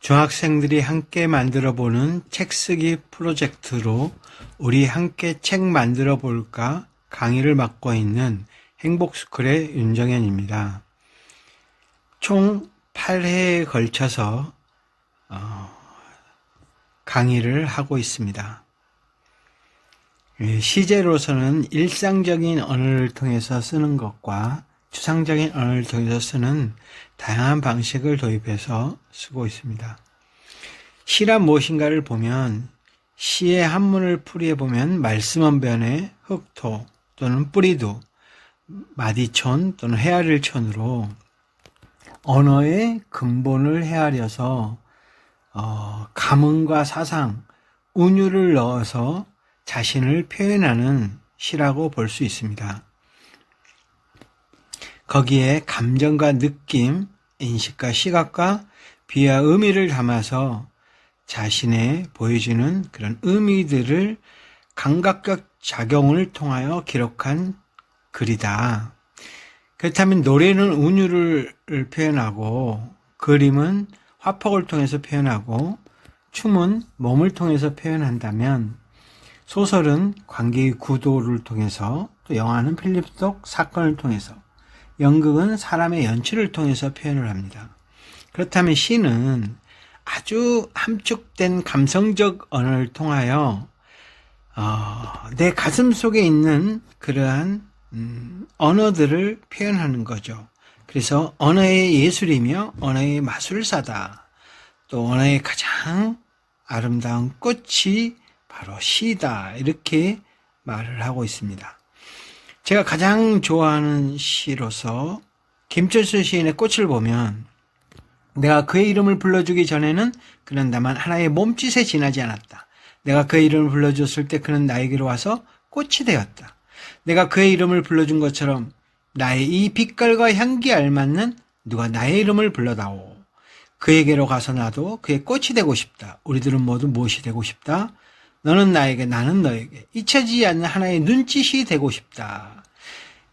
중학생들이 함께 만들어보는 책쓰기 프로젝트로 우리 함께 책 만들어 볼까 강의를 맡고 있는 행복스쿨의 윤정현입니다. 총 8회에 걸쳐서 강의를 하고 있습니다. 시제로서는 일상적인 언어를 통해서 쓰는 것과 추상적인 언어를 통해서 쓰는 다양한 방식을 도입해서 쓰고 있습니다. 시란 무엇인가를 보면 시의 한문을 풀이해보면 말씀언변의 흑토 또는 뿌리두, 마디촌 또는 헤아릴촌으로 언어의 근본을 헤아려서 감흥과 사상, 운율을 넣어서 자신을 표현하는 시라고 볼 수 있습니다. 거기에 감정과 느낌, 인식과 시각과 비와 의미를 담아서 자신의 보여주는 그런 의미들을 감각적 작용을 통하여 기록한 글이다. 그렇다면 노래는 운율을 표현하고, 그림은 화폭을 통해서 표현하고, 춤은 몸을 통해서 표현한다면, 소설은 관계의 구도를 통해서, 또 영화는 필름 속 사건을 통해서, 연극은 사람의 연출을 통해서 표현을 합니다. 그렇다면 시는 아주 함축된 감성적 언어를 통하여 내 가슴 속에 있는 그러한 언어들을 표현하는 거죠. 그래서 언어의 예술이며 언어의 마술사다. 또 언어의 가장 아름다운 꽃이 바로 시다. 이렇게 말을 하고 있습니다. 제가 가장 좋아하는 시로서 김철수 시인의 꽃을 보면 내가 그의 이름을 불러주기 전에는 그는 다만 하나의 몸짓에 지나지 않았다. 내가 그의 이름을 불러줬을 때 그는 나에게로 와서 꽃이 되었다. 내가 그의 이름을 불러준 것처럼 나의 이 빛깔과 향기에 알맞는 누가 나의 이름을 불러다오. 그에게로 가서 나도 그의 꽃이 되고 싶다. 우리들은 모두 무엇이 되고 싶다? 너는 나에게, 나는 너에게 잊혀지지 않는 하나의 눈짓이 되고 싶다.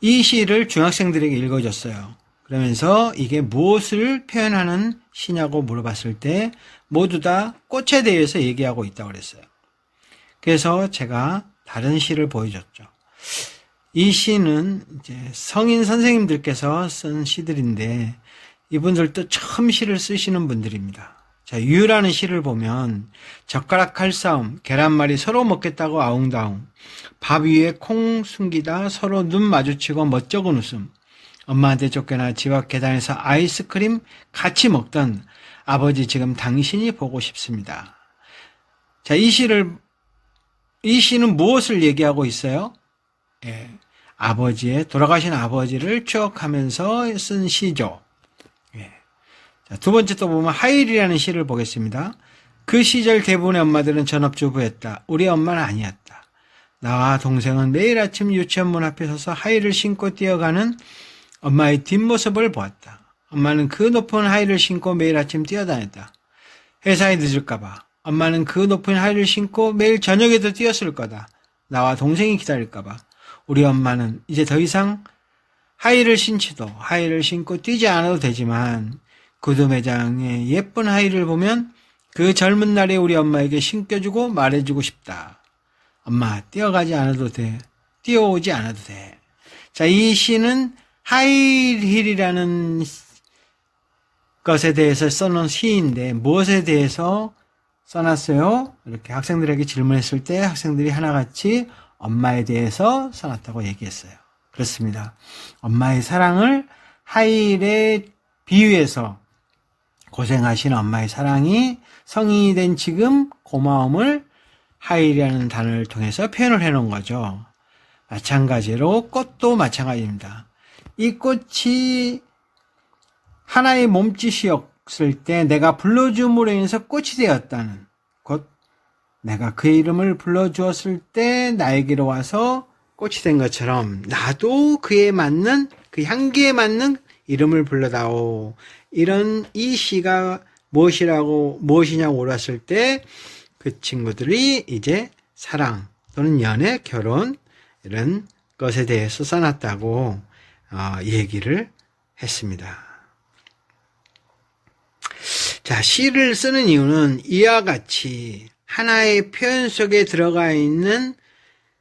이 시를 중학생들에게 읽어줬어요. 그러면서 이게 무엇을 표현하는 시냐고 물어봤을 때 모두 다 꽃에 대해서 얘기하고 있다고 그랬어요. 그래서 제가 다른 시를 보여줬죠. 이 시는 이제 성인 선생님들께서 쓴 시들인데 이분들도 처음 시를 쓰시는 분들입니다. 자, 유라는 시를 보면 젓가락 칼싸움, 계란말이 서로 먹겠다고 아웅다웅, 밥 위에 콩 숨기다 서로 눈 마주치고 멋쩍은 웃음, 엄마한테 쫓겨나 집 앞 계단에서 아이스크림 같이 먹던 아버지 지금 당신이 보고 싶습니다. 자, 이 시는 무엇을 얘기하고 있어요? 돌아가신 아버지를 추억하면서 쓴 시죠. 자, 두 번째 또 보면 하일이라는 시를 보겠습니다. 그 시절 대부분의 엄마들은 전업주부였다. 우리 엄마는 아니었다. 나와 동생은 매일 아침 유치원 문 앞에 서서 하일을 신고 뛰어가는 엄마의 뒷모습을 보았다. 엄마는 그 높은 하일을 신고 매일 아침 뛰어다녔다. 회사에 늦을까봐. 엄마는 그 높은 하일을 신고 매일 저녁에도 뛰었을 거다. 나와 동생이 기다릴까봐. 우리 엄마는 이제 더 이상 하일을 신지도 하일을 신고 뛰지 않아도 되지만 구두 매장의 예쁜 하일을 보면 그 젊은 날에 우리 엄마에게 신겨주고 말해주고 싶다. 엄마, 뛰어가지 않아도 돼. 뛰어오지 않아도 돼. 자, 이 시는 하일이라는 것에 대해서 써놓은 시인데 무엇에 대해서 써놨어요? 이렇게 학생들에게 질문했을 때 학생들이 하나같이 엄마에 대해서 써놨다고 얘기했어요. 그렇습니다. 엄마의 사랑을 하일에 비유해서 고생하신 엄마의 사랑이 성인이 된 지금 고마움을 하일이라는 단어를 통해서 표현을 해놓은 거죠. 마찬가지로 꽃도 마찬가지입니다. 이 꽃이 하나의 몸짓이었을 때 내가 불러줌으로 인해서 꽃이 되었다는 곧 내가 그의 이름을 불러주었을 때 나에게로 와서 꽃이 된 것처럼 나도 그에 맞는 그 향기에 맞는 이름을 불러다오. 이런 이 시가 무엇이냐고 물었을 때 그 친구들이 이제 사랑 또는 연애, 결혼 이런 것에 대해서 써놨다고 얘기를 했습니다. 자, 시를 쓰는 이유는 이와 같이 하나의 표현 속에 들어가 있는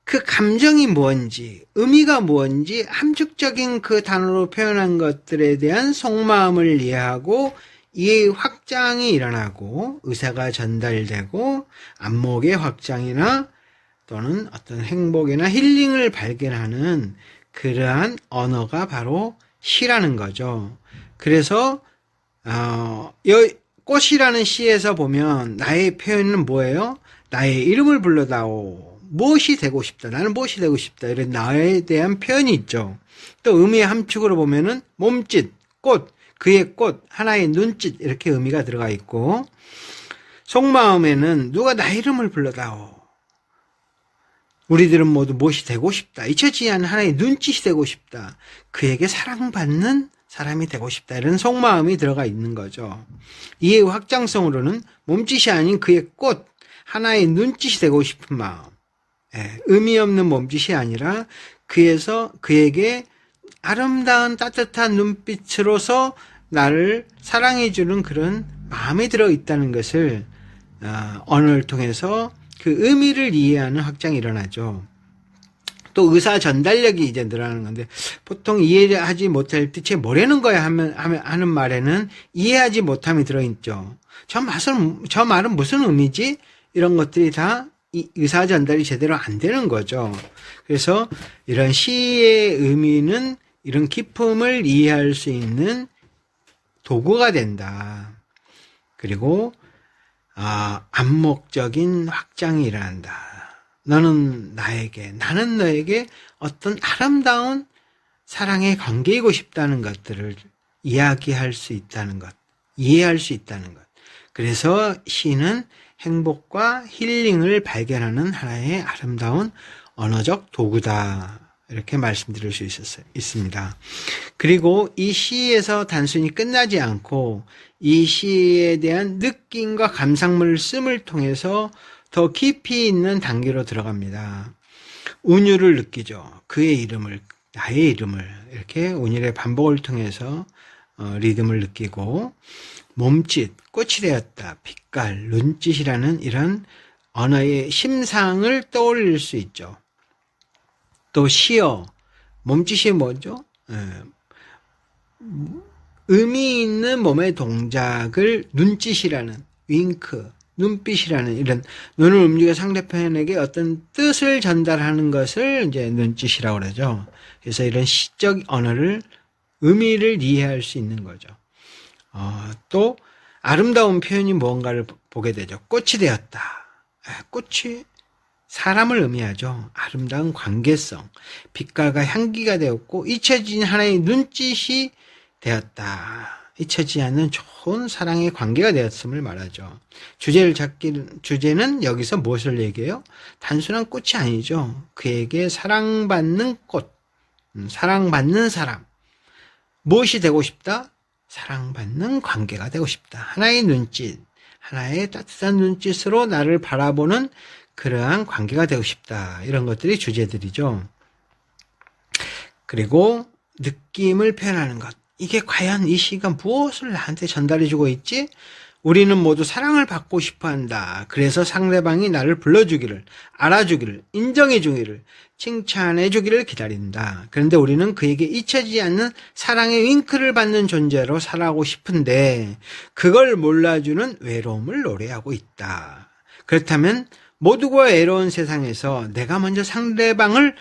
그 감정이 뭔지, 의미가 뭔지 함축적인 그 단어로 표현한 것들에 대한 속마음을 이해하고 이해의 확장이 일어나고 의사가 전달되고 안목의 확장이나 또는 어떤 행복이나 힐링을 발견하는 그러한 언어가 바로 시라는 거죠. 그래서 꽃이라는 시에서 보면 나의 표현은 뭐예요? 나의 이름을 불러다오. 무엇이 되고 싶다. 나는 무엇이 되고 싶다. 이런 나에 대한 표현이 있죠. 또 의미의 함축으로 보면은 몸짓, 꽃, 그의 꽃, 하나의 눈짓 이렇게 의미가 들어가 있고 속마음에는 누가 나의 이름을 불러다오. 우리들은 모두 무엇이 되고 싶다. 잊혀지지 않은 하나의 눈짓이 되고 싶다. 그에게 사랑받는 사람이 되고 싶다. 이런 속마음이 들어가 있는 거죠. 이의 확장성으로는 몸짓이 아닌 그의 꽃, 하나의 눈짓이 되고 싶은 마음. 의미 없는 몸짓이 아니라 그에게 아름다운 따뜻한 눈빛으로서 나를 사랑해주는 그런 마음이 들어있다는 것을 언어를 통해서 그 의미를 이해하는 확장이 일어나죠. 또 의사 전달력이 이제 늘어나는 건데 보통 이해하지 못할 때 쟤 뭐라는 거야 하는 말에는 이해하지 못함이 들어있죠. 저 말은 무슨 의미지? 이런 것들이 다 의사 전달이 제대로 안 되는 거죠. 그래서 이런 시의 의미는 이런 깊음을 이해할 수 있는 도구가 된다. 그리고 안목적인 확장이 일어난다. 나는 너에게 어떤 아름다운 사랑의 관계이고 싶다는 것들을 이야기할 수 있다는 것, 이해할 수 있다는 것. 그래서 시는 행복과 힐링을 발견하는 하나의 아름다운 언어적 도구다. 이렇게 말씀드릴 수 있습니다. 그리고 이 시에서 단순히 끝나지 않고 이 시에 대한 느낌과 감상물을 씀을 통해서 더 깊이 있는 단계로 들어갑니다. 운율을 느끼죠. 그의 이름을, 나의 이름을 이렇게 운율의 반복을 통해서 리듬을 느끼고 몸짓, 꽃이 되었다, 빛깔, 눈짓이라는 이런 언어의 심상을 떠올릴 수 있죠. 또 시어, 몸짓이 뭐죠? 의미 있는 몸의 동작을 눈짓이라는 윙크, 눈빛이라는 이런 눈을 움직여 상대편에게 어떤 뜻을 전달하는 것을 이제 눈짓이라고 그러죠. 그래서 이런 시적 언어를 의미를 이해할 수 있는 거죠. 또 아름다운 표현이 무언가를 보게 되죠. 꽃이 되었다. 꽃이 사람을 의미하죠. 아름다운 관계성, 빛깔과 향기가 되었고 잊혀진 하나의 눈짓이 되었다. 잊혀지지 않는 좋은 사랑의 관계가 되었음을 말하죠. 주제는 여기서 무엇을 얘기해요? 단순한 꽃이 아니죠. 그에게 사랑받는 꽃, 사랑받는 사람. 무엇이 되고 싶다? 사랑받는 관계가 되고 싶다. 하나의 눈짓, 하나의 따뜻한 눈짓으로 나를 바라보는 그러한 관계가 되고 싶다. 이런 것들이 주제들이죠. 그리고 느낌을 표현하는 것. 이게 과연 이 시가 무엇을 나한테 전달해주고 있지? 우리는 모두 사랑을 받고 싶어한다. 그래서 상대방이 나를 불러주기를, 알아주기를, 인정해주기를, 칭찬해주기를 기다린다. 그런데 우리는 그에게 잊혀지지 않는 사랑의 윙크를 받는 존재로 살아가고 싶은데 그걸 몰라주는 외로움을 노래하고 있다. 그렇다면 모두가 외로운 세상에서 내가 먼저 상대방을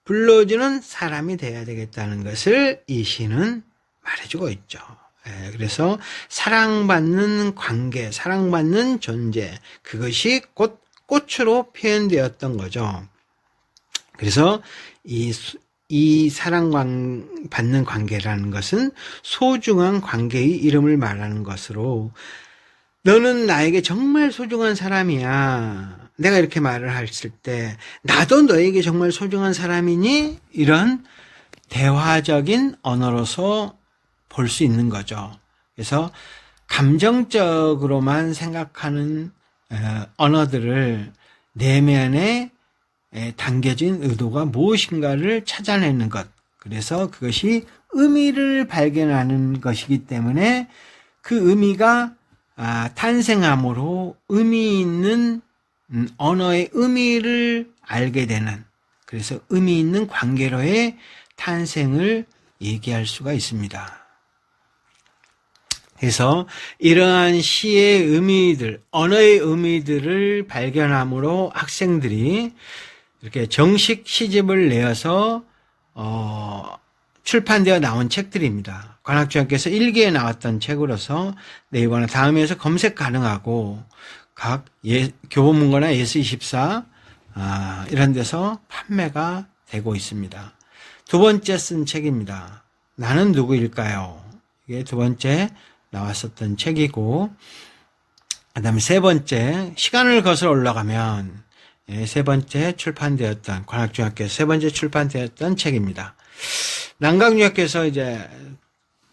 불러주는 사람이 돼야 되겠다는 것을 이 시는 말해주고 있죠. 그래서 사랑받는 관계, 사랑받는 존재, 그것이 곧 꽃으로 표현되었던 거죠. 그래서 이 사랑받는 관계라는 것은 소중한 관계의 이름을 말하는 것으로 너는 나에게 정말 소중한 사람이야. 내가 이렇게 말을 했을 때 나도 너에게 정말 소중한 사람이니? 이런 대화적인 언어로서 볼 수 있는 거죠. 그래서 감정적으로만 생각하는 언어들을 내면에 담겨진 의도가 무엇인가를 찾아내는 것. 그래서 그것이 의미를 발견하는 것이기 때문에 그 의미가 탄생함으로 의미 있는 언어의 의미를 알게 되는, 그래서 의미 있는 관계로의 탄생을 얘기할 수가 있습니다. 그래서 이러한 시의 의미들, 언어의 의미들을 발견함으로 학생들이 이렇게 정식 시집을 내어서 출판되어 나온 책들입니다. 관악중학교에서 1기에 나왔던 책으로서 네이버나 다음에서 검색 가능하고 각 교보문고나 예스24 이런 데서 판매가 되고 있습니다. 두 번째 쓴 책입니다. 나는 누구일까요? 이게 두 번째 나왔었던 책이고, 그 다음에 세 번째, 시간을 거슬러 올라가면 세 번째 출판되었던, 관악중학교에서 세 번째 출판되었던 책입니다. 난강중학교에서 이제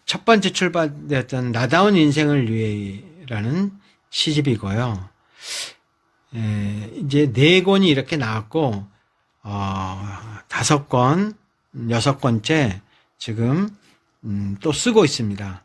첫 번째 출판되었던 나다운 인생을 위해라는 시집이고요. 이제 4권이 이렇게 나왔고, 5권, 6권째 지금 또 쓰고 있습니다.